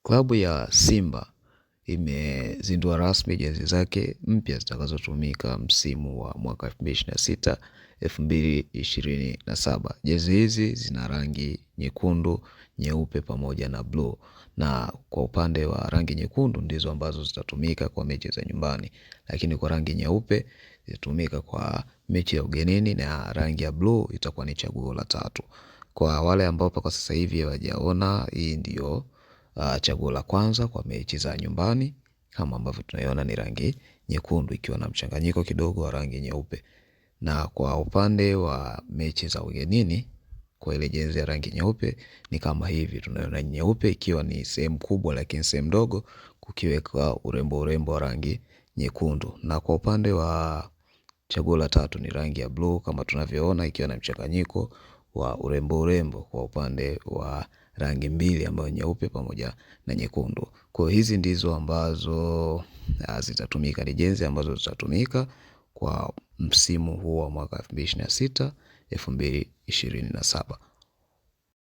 Klabu ya Simba imezindua rasmi jezi zake mpya zitakazotumika msimu wa mwaka 2026 2027. Jezi hizi zina rangi nyekundu, nyeupe pamoja na blue. Na kwa upande wa rangi nyekundu ndizo ambazo zitatumika kwa mechi za nyumbani, lakini kwa rangi nyeupe zitatumika kwa mechi ya ugenini na rangi ya blue itakuwa ni chaguo la tatu. Kwa wale ambao kwa sasa hivi hawajaona, hii ndio chaguo la kwanza kwa mechi za nyumbani, kama ambavyo tunaiona ni rangi nyekundu ikiwa na mchanganyiko kidogo wa rangi nyeupe. Na kwa upande wa mechi za ugenini, kwa ile jezi ya rangi nyeupe ni kama hivi, tunaiona nyeupe ikiwa ni sehemu kubwa, lakini sehemu ndogo kukiweka urembo wa rangi nyekundu. Na kwa upande wa chaguo la tatu ni rangi ya blue kama tunavyoona ikiwa na mchanganyiko wa urembo kwa upande wa rangi mbili ambayo nyeupe pamoja na nyekundu. Kwa hizi ndizo ambazo zitatumika, ni jezi ambazo zitatumika kwa msimu huu wa mwaka 2026 2027.